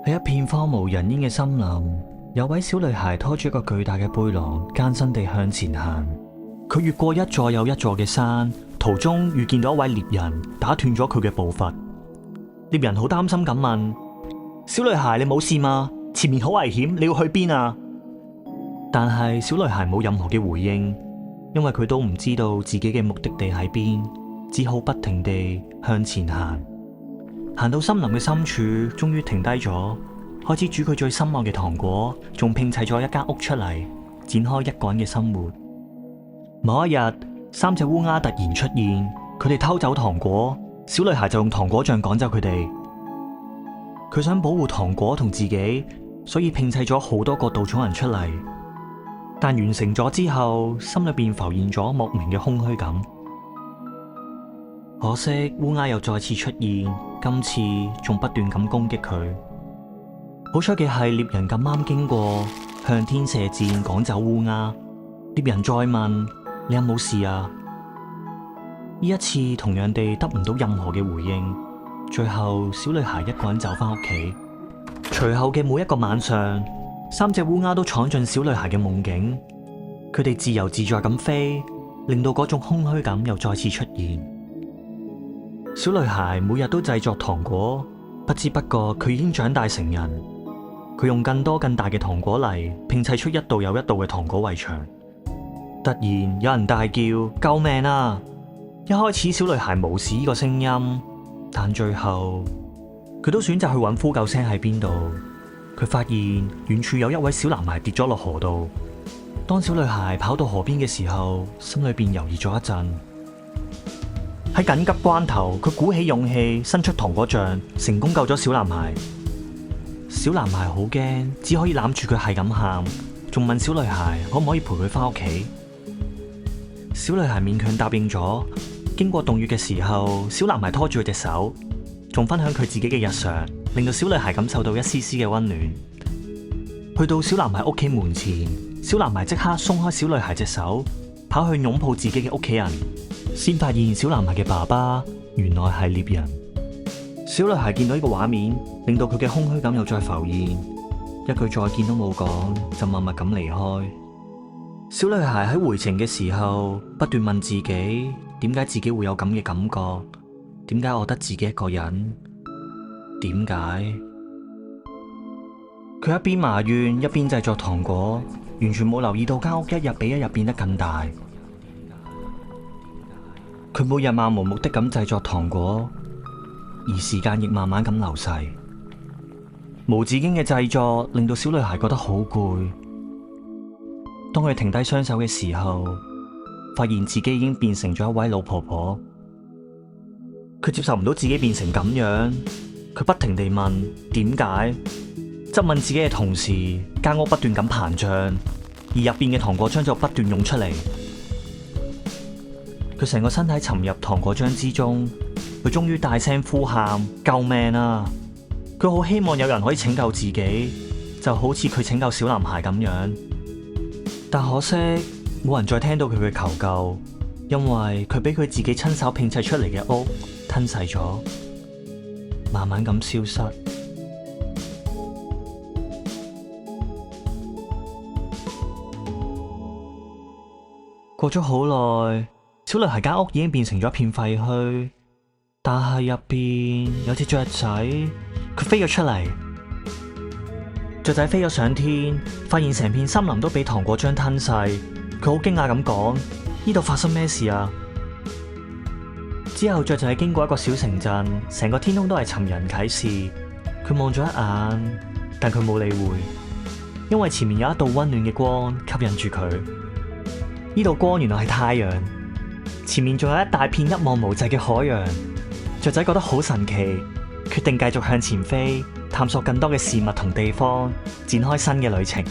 喺一片荒無人煙嘅森林，有位小女孩拖住一個巨大嘅背囊，艱辛地向前行。佢越過一座又一座嘅山，途中遇見到一位獵人，打斷咗佢嘅步伐。獵人好擔心咁問：小女孩，你冇事嗎？前面好危險，你要去邊啊？但係小女孩冇任何嘅回應，因為佢都唔知道自己嘅目的地喺邊，只好不停地向前行。行到森林嘅深處，終於停低咗，開始煮佢最心愛嘅糖果，仲拼砌咗一間屋出嚟，展開一個人嘅生活。某一日，3隻烏鴉突然出現，佢哋偷走糖果，小女孩就用糖果醬趕走佢哋。佢想保護糖果同自己，所以拼砌咗好多個稻草人出嚟，但完成咗之後，心裏邊浮現咗莫名嘅空虛感。可惜烏鴉又再次出現，今次仲不斷咁攻擊佢。好彩嘅係獵人咁啱經過，向天射箭趕走烏鴉。獵人再問：你有冇事啊？呢一次同樣地得唔到任何嘅回應。最後小女孩一個人走返屋企。隨後嘅每一個晚上，3隻烏鴉都闖進小女孩嘅夢境。佢哋自由自在咁飛，令到嗰種空虛感又再次出現。小女孩每日都製作糖果，不知不覺佢已經長大成人。佢用更多更大嘅糖果嚟拼砌出一道又一道嘅糖果圍牆。突然有人大叫：救命啊！一開始小女孩無視呢個聲音，但最後佢都選擇去揾呼救聲喺邊度。佢發現遠處有一位小男孩跌咗落河度。當小女孩跑到河邊嘅時候，心裏邊猶豫咗一陣。喺緊急關頭，佢鼓起勇氣伸出糖果醬，成功救咗小男孩。小男孩好驚，只可以攬住佢係咁喊，仲問小女孩可唔可以陪佢返屋企。小女孩勉強答應咗。經過凍月嘅時候，小男孩拖住佢隻手，仲分享佢自己嘅日常，令到小女孩感受到一絲絲嘅溫暖。去到小男孩屋企門前，小男孩即刻鬆開小女孩隻手，跑去擁抱自己嘅屋企人，先發現小男孩嘅爸爸原來係獵人。小女孩見到呢個畫面，令到佢嘅空虛感又再浮現，一句再見都冇講，就默默咁離開。小女孩喺回程嘅時候，不斷問自己，點解自己會有咁嘅感覺？點解我得自己一個人？點解？佢一邊埋怨，一邊製作糖果，完全冇留意到間屋一日比一日變得更大。佢每日漫無目的咁製作糖果，而時間亦慢慢咁流逝。無止境嘅製作令到小女孩覺得好攰。當佢停低雙手嘅時候，發現自己已經變成咗一位老婆婆。佢接受唔到自己變成咁樣，佢不停地問點解，質問自己嘅同時，間屋不斷咁膨脹，而入邊嘅糖果漿就不斷湧出嚟。佢成個身體沉入糖果漿之中，佢終於大聲呼喊：救命啊！佢好希望有人可以拯救自己，就好似佢拯救小男孩咁樣。但可惜冇人再聽到佢嘅求救，因為佢俾佢自己親手拼砌出嚟嘅屋吞噬咗，慢慢咁消失。過咗好耐，小女孩間屋已經變成咗一片廢墟，但係入邊有隻雀仔，佢飛咗出嚟。雀仔飛咗上天，發現成片森林都俾糖果漿吞噬。佢好驚訝咁講：呢度發生咩事啊？之後雀仔經過一個小城鎮，成個天空都係尋人啟事。佢望咗一眼，但佢冇理會，因為前面有一道溫暖嘅光吸引住佢。呢道光原來係太陽，前面仲有一大片一望無際嘅海洋。雀仔覺得好神奇，決定繼續向前飛，探索更多嘅事物同地方，展開新嘅旅程。